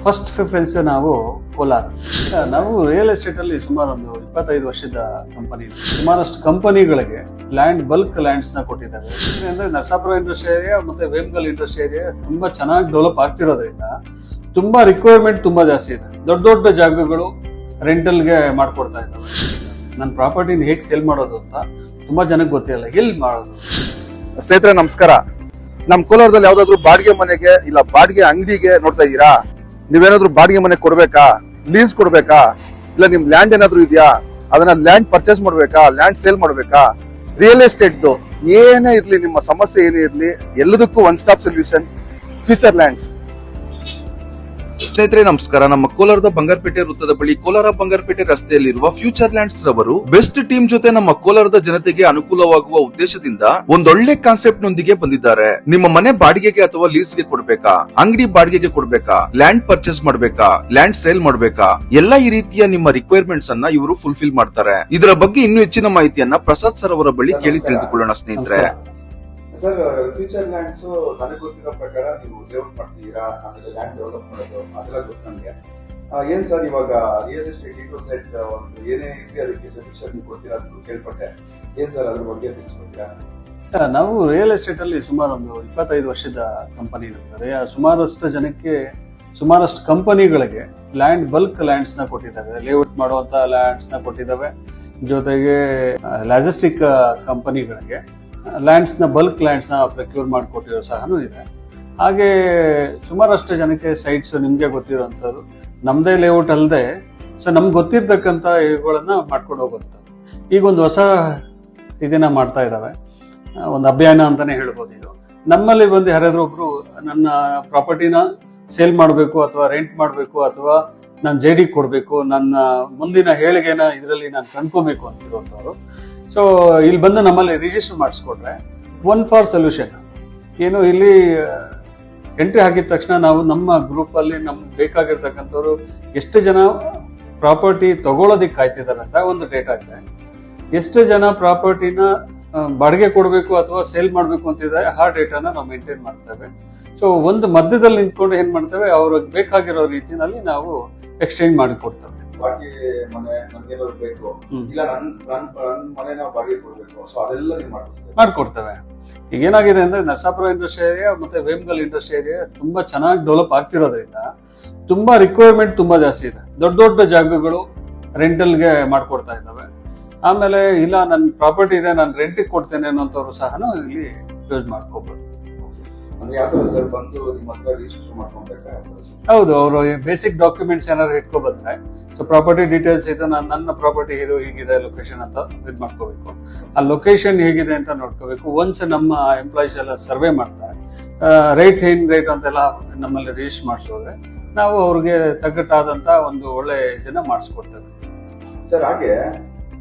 First preference ನಾವು ಕೋಲಾರ. ನಾವು real estate ಅಲ್ಲಿ ಸುಮಾರು ಒಂದು 25 ವರ್ಷದ ಕಂಪನಿ. ಸುಮಾರಷ್ಟು ಕಂಪನಿಗಳಿಗೆ ಬಲ್ಕ್ ಲ್ಯಾಂಡ್ಸ್ ನ ಕೊಟ್ಟಿದ್ದಾರೆ. ಅಂದ್ರೆ ನರಸಾಪುರ ಇಂಡಸ್ಟ್ರಿ ಏರಿಯಾ ಮತ್ತೆ ವೇಮಗಲ್ ಇಂಡಸ್ಟ್ರಿ ಏರಿಯಾ ತುಂಬಾ ಚೆನ್ನಾಗಿ ಡೆವಲಪ್ ಆಗ್ತಿರೋದ್ರಿಂದ ತುಂಬಾ ರಿಕ್ವೈರ್ಮೆಂಟ್ ತುಂಬಾ ಜಾಸ್ತಿ ಇದೆ. ದೊಡ್ಡ ದೊಡ್ಡ ಜಾಗಗಳು ರೆಂಟಲ್ಗೆ ಮಾಡ್ಕೊಡ್ತಾ ಇದ್ದಾವೆ. ನನ್ನ ಪ್ರಾಪರ್ಟಿನ ಹೇಗೆ ಸೇಲ್ ಮಾಡೋದು ಅಂತ ತುಂಬಾ ಜನಕ್ಕೆ ಗೊತ್ತಿಲ್ಲ, ಎಲ್ಲಿ ಮಾಡೋದು. ಸ್ನೇಹಿತರೆ ನಮಸ್ಕಾರ. ನಮ್ ಕೋಲಾರದಲ್ಲಿ ಯಾವ್ದಾದ್ರು ಬಾಡಿಗೆ ಮನೆಗೆ ಇಲ್ಲ ಬಾಡಿಗೆ ಅಂಗಡಿಗೆ ನೋಡ್ತಾ ಇದ್ದೀರಾ? ನೀವೇನಾದ್ರೂ ಬಾಡಿಗೆ ಮನೆ ಕೊಡ್ಬೇಕಾ, ಲೀಸ್ ಕೊಡ್ಬೇಕಾ, ಇಲ್ಲ ನಿಮ್ ಲ್ಯಾಂಡ್ ಏನಾದ್ರು ಇದೆಯಾ, ಅದನ್ನ ಲ್ಯಾಂಡ್ ಪರ್ಚೇಸ್ ಮಾಡ್ಬೇಕಾ, ಲ್ಯಾಂಡ್ ಸೇಲ್ ಮಾಡ್ಬೇಕಾ, ರಿಯಲ್ ಎಸ್ಟೇಟ್ ಏನೇ ಇರ್ಲಿ, ನಿಮ್ಮ ಸಮಸ್ಯೆ ಏನೇ ಇರ್ಲಿ, ಎಲ್ಲದಕ್ಕೂ one stop solution future lands. ಸ್ನೇಹಿತರೆ ನಮಸ್ಕಾರ. ನಮ್ಮ ಕೋಲಾರದ ಬಂಗಾರಪೇಟೆ ವೃತ್ತದ ಬಳಿ ಕೋಲಾರ ಬಂಗಾರಪೇಟೆ ರಸ್ತೆಯಲ್ಲಿರುವ ಫ್ಯೂಚರ್ ಲ್ಯಾಂಡ್ಸ್ ರವರು ಬೆಸ್ಟ್ ಟೀಮ್ ಜೊತೆ ನಮ್ಮ ಕೋಲಾರದ ಜನತೆಗೆ ಅನುಕೂಲವಾಗುವ ಉದ್ದೇಶದಿಂದ ಒಂದೊಳ್ಳೆ ಕಾನ್ಸೆಪ್ಟ್ ನೊಂದಿಗೆ ಬಂದಿದ್ದಾರೆ. ನಿಮ್ಮ ಮನೆ ಬಾಡಿಗೆಗೆ ಅಥವಾ ಲೀಸ್ಗೆ ಕೊಡ್ಬೇಕಾ, ಅಂಗಡಿ ಬಾಡಿಗೆಗೆ ಕೊಡ್ಬೇಕಾ, ಲ್ಯಾಂಡ್ ಪರ್ಚೇಸ್ ಮಾಡ್ಬೇಕಾ, ಲ್ಯಾಂಡ್ ಸೇಲ್ ಮಾಡ್ಬೇಕಾ, ಎಲ್ಲ ಈ ರೀತಿಯ ನಿಮ್ಮ ರಿಕ್ವೈರ್ಮೆಂಟ್ಸ್ ಅನ್ನ ಇವರು ಫುಲ್ಫಿಲ್ ಮಾಡ್ತಾರೆ. ಇದರ ಬಗ್ಗೆ ಇನ್ನೂ ಹೆಚ್ಚಿನ ಮಾಹಿತಿಯನ್ನ ಪ್ರಸಾದ್ ಸರ್ ಅವರ ಬಳಿ ಕೇಳಿ ತಿಳಿದುಕೊಳ್ಳೋಣ ಸ್ನೇಹಿತರೆ. ಸರ್, ಫ್ಯೂಚರ್ ಲ್ಯಾಂಡ್ಸ್ ನನಗೆ ಗೊತ್ತಿರೋ ಪ್ರಕಾರ ನೀವು ಲೇಔಟ್ ಮಾಡ್ತಿದ್ದೀರಾ, ಆಮೇಲೆ ಲ್ಯಾಂಡ್ ಡೆವಲಪ್ ಮಾಡೋದು ಅದೆಲ್ಲ ಗೊತ್ತು ನನಗೆ. ಏನ್ ಸರ್ ಇವಾಗ ರಿಯಲ್ ಎಸ್ಟೇಟ್ ಸೆಟ್ ಒಂದು ಏನೇ ಇದ್ರೆ ಅದಕ್ಕೆ ಸೊಲ್ಯೂಷನ್ ನೀವು ಕೊಡ್ತೀರಾ ಅಂತ ಕೇಳ್ಪಟ್ಟೆ. ಏನ್ ಸರ್ ಅದ್ರ ಬಗ್ಗೆ ತಿಳಿಸ್ಕೊಡ್ತೀರಾ? ನಾವು ರಿಯಲ್ ಎಸ್ಟೇಟ್ ಅಲ್ಲಿ ಸುಮಾರು ಒಂದು 25 ವರ್ಷದ ಕಂಪನಿ ಇರುತ್ತದೆ. ಸುಮಾರಷ್ಟು ಜನಕ್ಕೆ ಸುಮಾರಷ್ಟು ಕಂಪನಿಗಳಿಗೆ ಬಲ್ಕ್ ಲ್ಯಾಂಡ್ಸ್ ನ ಕೊಟ್ಟಿದ್ದಾವೆ, ಲೇಔಟ್ ಮಾಡುವಂತ ಲ್ಯಾಂಡ್ಸ್ ನ ಕೊಟ್ಟಿದ್ದಾವೆ. ಜೊತೆಗೆ ಲಾಜಿಸ್ಟಿಕ್ ಕಂಪನಿಗಳಿಗೆ ಬಲ್ಕ್ ಲ್ಯಾಂಡ್ಸ್ ನ ಪ್ರಕ್ಯೂರ್ ಮಾಡಿಕೊಟ್ಟಿರೋ ಸಹನೂ ಇದೆ. ಹಾಗೆ ಸುಮಾರಷ್ಟು ಜನಕ್ಕೆ ಸೈಟ್ಸ್ ನಿಮ್ಗೆ ಗೊತ್ತಿರುವಂತದ್ದು, ನಮ್ದೇ ಲೇಔಟ್ ಅಲ್ಲದೆ ನಮ್ಗೆ ಗೊತ್ತಿರ್ತಕ್ಕಂಥ ಇವುಗಳನ್ನ ಮಾಡ್ಕೊಂಡು ಹೋಗುವಂಥದ್ದು. ಈಗ ಒಂದು ಹೊಸ ಇದನ್ನ ಮಾಡ್ತಾ ಇದ್ದಾವೆ, ಒಂದು ಅಭಿಯಾನ ಅಂತಾನೆ ಹೇಳ್ಬೋದು. ಇದು ನಮ್ಮಲ್ಲಿ ಬಂದು ಯಾರಾದ್ರೂ ಒಬ್ರು ನನ್ನ ಪ್ರಾಪರ್ಟಿನ ಸೇಲ್ ಮಾಡಬೇಕು ಅಥವಾ ರೆಂಟ್ ಮಾಡಬೇಕು ಅಥವಾ ನಾನು JD ಕೊಡಬೇಕು, ನನ್ನ ಮುಂದಿನ ಹೇಳಿಕೆನ ಇದರಲ್ಲಿ ನಾನು ಕಂಡ್ಕೋಬೇಕು ಅಂತಿರುವಂಥವ್ರು ಸೊ ಇಲ್ಲಿ ಬಂದು ನಮ್ಮಲ್ಲಿ ರಿಜಿಸ್ಟರ್ ಮಾಡಿಸ್ಕೊಟ್ರೆ ಒನ್ ಫಾರ್ ಸೊಲ್ಯೂಷನ್. ಏನು ಇಲ್ಲಿ ಎಂಟ್ರಿ ಹಾಕಿದ ತಕ್ಷಣ ನಾವು ನಮ್ಮ ಗ್ರೂಪ್ ಅಲ್ಲಿ ನಮ್ಗೆ ಬೇಕಾಗಿರ್ತಕ್ಕಂಥವ್ರು ಎಷ್ಟು ಜನ ಪ್ರಾಪರ್ಟಿ ತಗೊಳ್ಳೋದಿಕ್ಕೆ ಕಾಯ್ತಿದ್ದಾರೆ ಅಂತ ಒಂದು ಡೇಟಾ ಇದೆ. ಎಷ್ಟು ಜನ ಪ್ರಾಪರ್ಟಿನ ಬಾಡಿಗೆ ಕೊಡಬೇಕು ಅಥವಾ ಸೇಲ್ ಮಾಡಬೇಕು ಅಂತಿದ್ದಾರೆ, ಆ ಡೇಟಾನ ನಾವು ಮೇಂಟೈನ್ ಮಾಡ್ತೇವೆ. ಸೊ ಒಂದು ಮಧ್ಯದಲ್ಲಿ ನಿಂತ್ಕೊಂಡು ಏನ್ ಮಾಡ್ತೇವೆ, ಅವ್ರಿಗೆ ಬೇಕಾಗಿರೋ ರೀತಿನಲ್ಲಿ ನಾವು ಎಕ್ಸ್ಚೇಂಜ್ ಮಾಡಿ ಕೊಡ್ತೇವೆ. ಬಾಕಿ ಮನೆ ನಮ್ಗೇನಾದ್ರು ಬೇಕು, ಇಲ್ಲ ನನ್ ಮನೆನ ಬಾಡಿಗೆ ಕೊಡ್ಬೇಕು, ಸೊ ಅದೆಲ್ಲ ನೀವು ಮಾಡ್ಕೊಡ್ತೇವೆ. ಈಗ ಏನಾಗಿದೆ ಅಂದ್ರೆ ನರಸಾಪುರ ಇಂಡಸ್ಟ್ರಿ ಏರಿಯಾ ಮತ್ತೆ ವೇಮಗಲ್ ಇಂಡಸ್ಟ್ರಿ ಏರಿಯಾ ತುಂಬಾ ಚೆನ್ನಾಗಿ ಡೆವಲಪ್ ಆಗ್ತಿರೋದ್ರಿಂದ ತುಂಬಾ ರಿಕ್ವೈರ್ಮೆಂಟ್ ತುಂಬಾ ಜಾಸ್ತಿ ಇದೆ. ದೊಡ್ಡ ದೊಡ್ಡ ಜಾಗಗಳು ರೆಂಟಲ್ಗೆ ಮಾಡ್ಕೊಡ್ತಾ ಇದ್ದಾವೆ. ಆಮೇಲೆ ಇಲ್ಲ ನನ್ನ ಪ್ರಾಪರ್ಟಿ ಇದೆ, ನಾನು ರೆಂಟಿಗೆ ಕೊಡ್ತೇನೆ ಅನ್ನೋಂಥವ್ರು ಸಹ ಇಲ್ಲಿ ಯೂಸ್ ಮಾಡ್ಕೋಬಹುದು. ಹೌದು, ಅವರು ಬೇಸಿಕ್ ಡಾಕ್ಯುಮೆಂಟ್ಸ್ ಏನಾದ್ರು ಇಟ್ಕೊ ಬಂದ್ರೆ, ಸೊ ಪ್ರಾಪರ್ಟಿ ಡೀಟೇಲ್ಸ್ ಇದು ನನ್ನ ಪ್ರಾಪರ್ಟಿ ಇದು ಹೀಗಿದೆ ಲೊಕೇಶನ್ ಅಂತ ಇದು ಮಾಡ್ಕೋಬೇಕು. ಆ ಲೊಕೇಶನ್ ಹೇಗಿದೆ ಅಂತ ನೋಡ್ಕೋಬೇಕು. ಒನ್ಸ್ ನಮ್ಮ ಎಂಪ್ಲಾಯೀಸ್ ಎಲ್ಲ ಸರ್ವೆ ಮಾಡ್ತಾರೆ, ರೇಟ್ ಅಂತೆಲ್ಲ ನಮ್ಮಲ್ಲಿ ರಿಜಿಸ್ಟರ್ ಮಾಡಿಸೋದ್ರೆ ನಾವು ಅವ್ರಿಗೆ ತಗ್ಗಟ್ಟಾದಂತ ಒಂದು ಒಳ್ಳೆ ಇದನ್ನ ಮಾಡಿಸ್ಕೊಡ್ತೇವೆ. ಸರ್, ಹಾಗೆ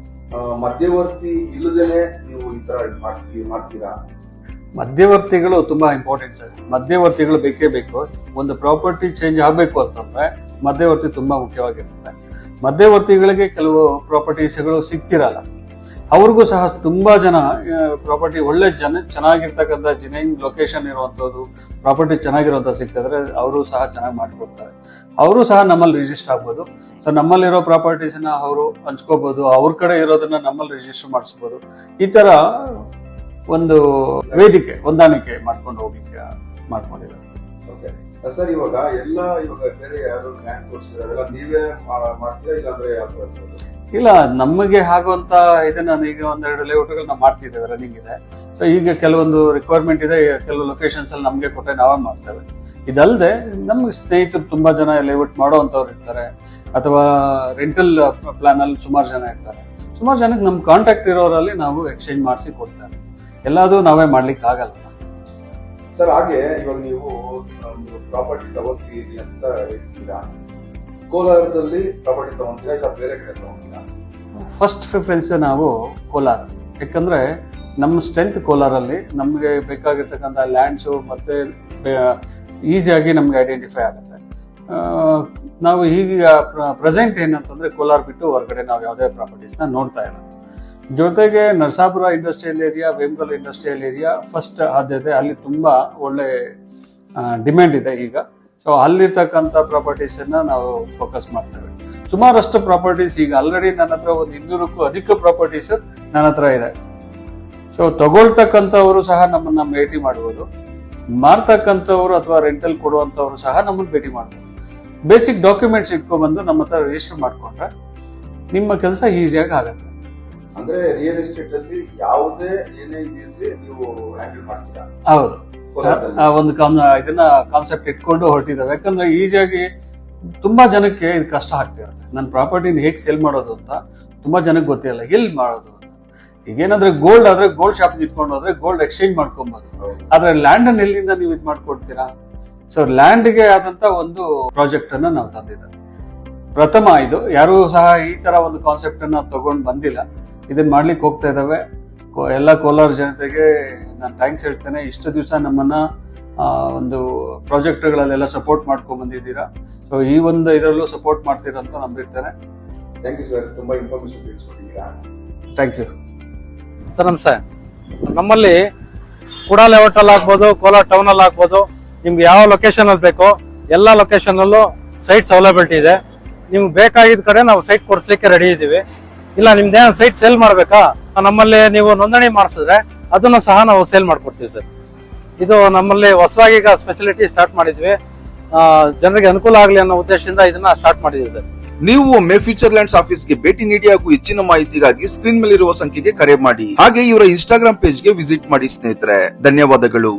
ಮಧ್ಯವರ್ತಿ ಇಲ್ಲದೇನೆ ನೀವು ಈ ತರ ಮಾಡ್ತೀರಾ? ಮಧ್ಯವರ್ತಿಗಳು ತುಂಬಾ ಇಂಪಾರ್ಟೆಂಟ್ ಸರ್. ಮಧ್ಯವರ್ತಿಗಳು ಬೇಕೇ ಬೇಕು. ಒಂದು ಪ್ರಾಪರ್ಟಿ ಚೇಂಜ್ ಆಗಬೇಕು ಅಂತಂದ್ರೆ ಮಧ್ಯವರ್ತಿ ತುಂಬಾ ಮುಖ್ಯವಾಗಿರ್ತದೆ. ಮಧ್ಯವರ್ತಿಗಳಿಗೆ ಕೆಲವು ಪ್ರಾಪರ್ಟೀಸ್ಗಳು ಸಿಗ್ತಿರಲ್ಲ, ಅವ್ರಿಗೂ ಸಹ ತುಂಬಾ ಜನ ಪ್ರಾಪರ್ಟಿ ಒಳ್ಳೆ ಚೆನ್ನಾಗಿರ್ತಕ್ಕಂಥ ಜಿನೈನ್ ಲೊಕೇಶನ್ ಇರುವಂತದ್ದು ಪ್ರಾಪರ್ಟಿ ಚೆನ್ನಾಗಿರುವಂತ ಸಿಕ್ಕಿದ್ರೆ ಅವರು ಸಹ ಚೆನ್ನಾಗಿ ಮಾಡಿಕೊಡ್ತಾರೆ. ಅವರು ಸಹ ನಮ್ಮಲ್ಲಿ ರಿಜಿಸ್ಟರ್ ಆಗ್ಬೋದು. ಸೊ ನಮ್ಮಲ್ಲಿರೋ ಪ್ರಾಪರ್ಟೀಸ್ನ ಅವರು ಹಂಚ್ಕೋಬಹುದು, ಅವ್ರ ಕಡೆ ಇರೋದನ್ನ ನಮ್ಮಲ್ಲಿ ರಿಜಿಸ್ಟರ್ ಮಾಡಿಸ್ಬೋದು. ಈ ತರ ಒಂದು ವೇದಿಕೆ ಹೊಂದಾಣಿಕೆ ಮಾಡ್ಕೊಂಡು ಹೋಗ್ಲಿಕ್ಕೆ ಮಾಡ್ಕೊಂಡಿದ್ದಾರೆ. ಸರ್, ಇವಾಗ ಬೇರೆ ಯಾರು ಲ್ಯಾಂಡ್ ತೋರಿಸಿದ್ರೆ ಅದೆಲ್ಲ ನೀವೇ ಮಾಡ್ತೀರಾ, ಇಲ್ಲಾಂದ್ರೆ ಇಲ್ಲ, ನಮಗೆ ಆಗುವಂತ ಇದನ್ನ ಈಗ ಒಂದೆರಡು ಲೇಔಟ್ಗಳು ನಾವು ಮಾಡ್ತಿದ್ದೇವೆ, ರನ್ನಿಂಗ್ ಇದೆ. ಸೊ ಈಗ ಕೆಲವೊಂದು ರಿಕ್ವೈರ್ಮೆಂಟ್ ಇದೆ, ಕೆಲವು ಲೊಕೇಶನ್ಸ್ ಅಲ್ಲಿ ನಮ್ಗೆ ಕೊಟ್ಟರೆ ನಾವೇ ಮಾಡ್ತೇವೆ. ಇದಲ್ಲದೆ ನಮ್ಗೆ ಸ್ನೇಹಿತರು ತುಂಬಾ ಜನ ಲೇಔಟ್ ಮಾಡೋವಂಥವ್ರು ಇರ್ತಾರೆ, ಅಥವಾ ರೆಂಟಲ್ ಪ್ಲಾನ್ ಅಲ್ಲಿ ಸುಮಾರು ಜನ ಇರ್ತಾರೆ. ಸುಮಾರು ಜನಕ್ಕೆ ನಮ್ ಕಾಂಟ್ಯಾಕ್ಟ್ ಇರೋರಲ್ಲಿ ನಾವು ಎಕ್ಸ್ಚೇಂಜ್ ಮಾಡಿಸಿ ಕೊಡ್ತೇವೆ. ಎಲ್ಲಾದ್ರೂ ನಾವೇ ಮಾಡ್ಲಿಕ್ಕೆ ಆಗಲ್ಲ ಸರ್. ಹಾಗೆ ಇವಾಗ ನೀವು ಪ್ರಾಪರ್ಟಿ ತಗೋತೀರಿ ಅಂತ ಹೇಳ್ತೀರಾ, ಕೋಲಾರದಲ್ಲಿ ಪ್ರಾಪರ್ಟಿ ತಗೊಂತೀರಾ ಇಲ್ಲ ಬೇರೆ ಕಡೆ ತಗೊಂತೀರಾ? ಫಸ್ಟ್ ಪ್ರಿಫರೆನ್ಸ್ ನಾವು ಕೋಲಾರ. ಯಾಕಂದ್ರೆ ನಮ್ಮ ಸ್ಟ್ರೆಂತ್ ಕೋಲಾರಲ್ಲಿ ನಮ್ಗೆ ಬೇಕಾಗಿರ್ತಕ್ಕಂಥ ಲ್ಯಾಂಡ್ಸು ಮತ್ತೆ ಈಸಿಯಾಗಿ ನಮ್ಗೆ ಐಡೆಂಟಿಫೈ ಆಗುತ್ತೆ. ನಾವು ಈಗ ಪ್ರೆಸೆಂಟ್ ಏನಂತಂದ್ರೆ ಕೋಲಾರ ಬಿಟ್ಟು ಹೊರಗಡೆ ನಾವು ಯಾವುದೇ ಪ್ರಾಪರ್ಟೀಸ್ನ ನೋಡ್ತಾ ಇಲ್ಲ. ಜೊತೆಗೆ Narasapura industrial area, Vemagal industrial area first ಆದ್ಯತೆ. ಅಲ್ಲಿ ತುಂಬಾ ಒಳ್ಳೆ ಡಿಮ್ಯಾಂಡ್ ಇದೆ ಈಗ. ಸೊ ಸೊ ಅಲ್ಲಿರ್ತಕ್ಕಂಥ ಪ್ರಾಪರ್ಟೀಸ್ ಅನ್ನ ನಾವು ಫೋಕಸ್ ಮಾಡ್ತೇವೆ. ಸುಮಾರಷ್ಟು ಪ್ರಾಪರ್ಟೀಸ್ ಈಗ ಆಲ್ರೆಡಿ ನನ್ನ ಹತ್ರ ಒಂದು 200ಕ್ಕೂ ಅಧಿಕ ಪ್ರಾಪರ್ಟೀಸ್ ನನ್ನ ಹತ್ರ ಇದೆ. ಸೊ ತಗೊಳ್ತಕ್ಕಂಥವರು ಸಹ ನಮ್ಮನ್ನ ಭೇಟಿ ಮಾಡಬಹುದು, ಮಾರ್ತಕ್ಕಂಥವ್ರು ಅಥವಾ ರೆಂಟಲ್ ಕೊಡುವಂತವ್ರು ಸಹ ನಮ್ಮನ್ನ ಭೇಟಿ ಮಾಡಬಹುದು. ಬೇಸಿಕ್ ಡಾಕ್ಯುಮೆಂಟ್ಸ್ ಇಟ್ಕೊಂಡ್ಬಂದು ನಮ್ಮ ಹತ್ರ ರಿಜಿಸ್ಟರ್ ಮಾಡ್ಕೊಂಡ್ರೆ ನಿಮ್ಮ ಕೆಲಸ ಈಸಿಯಾಗಿ ಆಗುತ್ತೆ. ಅಂದ್ರೆ ರಿಯಲ್ ಎಸ್ಟೇಟ್ ಅಲ್ಲಿ ಯಾವುದೇ ಏನೇ ಇದ್ರೆ ನೀವು ಹ್ಯಾಂಡಲ್ ಮಾಡ್ತೀರಾ? ಹೌದು, ಕೋಲಾರದಲ್ಲಿ? ಒಂದು ಇದನ್ನ ಕಾನ್ಸೆಪ್ಟ್ ಇಟ್ಕೊಂಡು ಹೊರಟಿದ್ದಾವೆ. ಯಾಕಂದ್ರೆ ಈಸಿಯಾಗಿ ತುಂಬಾ ಜನಕ್ಕೆ ಇದು ಕಷ್ಟ ಆಗ್ತಿರುತ್ತೆ. ನನ್ನ ಪ್ರಾಪರ್ಟಿನ ಹೇಗೆ ಸೇಲ್ ಮಾಡೋದು ಅಂತ ತುಂಬಾ ಜನಕ್ಕೆ ಗೊತ್ತಿಲ್ಲ, ಎಲ್ಲಿ ಮಾಡೋದು ಅಂತ. ಈಗೇನಾದ್ರೆ ಗೋಲ್ಡ್ ಆದ್ರೆ ಗೋಲ್ಡ್ ಶಾಪ್ ಇಟ್ಕೊಂಡು ಹೋದ್ರೆ ಗೋಲ್ಡ್ ಎಕ್ಸ್ಚೇಂಜ್ ಮಾಡ್ಕೊಬಹುದು. ಆದ್ರೆ ಲ್ಯಾಂಡ್ ಅನ್ನ ಎಲ್ಲಿಂದ ನೀವು ಇದು ಮಾಡ್ಕೊಡ್ತೀರಾ? ಸೊ ಲ್ಯಾಂಡ್ಗೆ ಆದಂತ ಒಂದು ಪ್ರಾಜೆಕ್ಟ್ ಅನ್ನ ನಾವು ತಂದಿದ್ದೇವೆ. ಪ್ರಥಮ ಇದು, ಯಾರು ಸಹ ಈ ತರ ಒಂದು ಕಾನ್ಸೆಪ್ಟ್ ಅನ್ನ ತಗೊಂಡ್ ಬಂದಿಲ್ಲ. ಇದನ್ನ ಮಾಡ್ಲಿಕ್ಕೆ ಹೋಗ್ತಾ ಇದಾವೆ. ಎಲ್ಲ ಕೋಲಾರ ಜನತೆಗೆ ನಾನು ಥ್ಯಾಂಕ್ಸ್ ಹೇಳ್ತೇನೆ. ಇಷ್ಟು ದಿವಸ ನಮ್ಮನ್ನ ಒಂದು ಪ್ರಾಜೆಕ್ಟ್ಗಳಲ್ಲೆಲ್ಲ ಸಪೋರ್ಟ್ ಮಾಡ್ಕೊಂಡ್ ಬಂದಿದ್ದೀರಾ. ಸೊ ಈ ಒಂದು ಇದರಲ್ಲೂ ಸಪೋರ್ಟ್ ಮಾಡ್ತೀರಾ ಅಂತ ನಂಬಿರ್ತೇನೆ. ಥ್ಯಾಂಕ್ ಯು ಸರ್, ತುಂಬಾ ಇನ್ಫಾರ್ಮೇಶನ್ ತಿಳಿಸ್ಕೊಟ್ಟಿದ್ದೀರಾ. Thank you sir. ನಮಸ್ತೆ. ನಮ್ಮಲ್ಲಿ ಕುಡಾ ಲೇಔಟ್ ಅಲ್ಲಿ ಆಗ್ಬೋದು, ಕೋಲಾರ ಟೌನ್ ಅಲ್ಲಿ ಆಗ್ಬೋದು, ನಿಮ್ಗೆ ಯಾವ ಲೊಕೇಶನ್ ಅಲ್ಲಿ ಬೇಕೋ ಎಲ್ಲಾ ಲೊಕೇಶನ್ ಅಲ್ಲೂ ಸೈಟ್ಸ್ ಅವೈಲಬಿಲಿಟಿ ಇದೆ. ನಿಮ್ಗೆ ಬೇಕಾಗಿದ್ದ ಕಡೆ ನಾವು ಸೈಟ್ ಕೊಡಿಸ್ಲಿಕ್ಕೆ ರೆಡಿ ಇದೀವಿ. ಇಲ್ಲ ನಿಮ್ದೇನು ಸೈಟ್ ಸೇಲ್ ಮಾಡ್ಬೇಕಾ, ನಮ್ಮಲ್ಲಿ ನೀವು ನೋಂದಣಿ ಮಾಡಿಸಿದ್ರೆ ಅದನ್ನು ಸಹ ನಾವು ಸೇಲ್ ಮಾಡ್ಕೊಡ್ತೀವಿ ಸರ್. ಇದು ನಮ್ಮಲ್ಲಿ ಹೊಸದಾಗಿ ಈಗ ಸ್ಪೆಷಾಲಿಟಿ ಸ್ಟಾರ್ಟ್ ಮಾಡಿದ್ವಿ. ಜನರಿಗೆ ಅನುಕೂಲ ಆಗಲಿ ಅನ್ನೋ ಉದ್ದೇಶದಿಂದ ಇದನ್ನ ಸ್ಟಾರ್ಟ್ ಮಾಡಿದ್ವಿ ಸರ್. ನೀವು ಒಮ್ಮೆ ಫ್ಯೂಚರ್ ಲ್ಯಾಂಡ್ಸ್ ಆಫೀಸ್ಗೆ ಭೇಟಿ ನೀಡಿ ಹಾಗೂ ಹೆಚ್ಚಿನ ಮಾಹಿತಿಗಾಗಿ ಸ್ಕ್ರೀನ್ ಮೇಲಿರುವ ಸಂಖ್ಯೆಗೆ ಕರೆ ಮಾಡಿ. ಹಾಗೆ ಇವರ ಇನ್ಸ್ಟಾಗ್ರಾಮ್ ಪೇಜ್ಗೆ ವಿಸಿಟ್ ಮಾಡಿ ಸ್ನೇಹಿತರೆ. ಧನ್ಯವಾದಗಳು.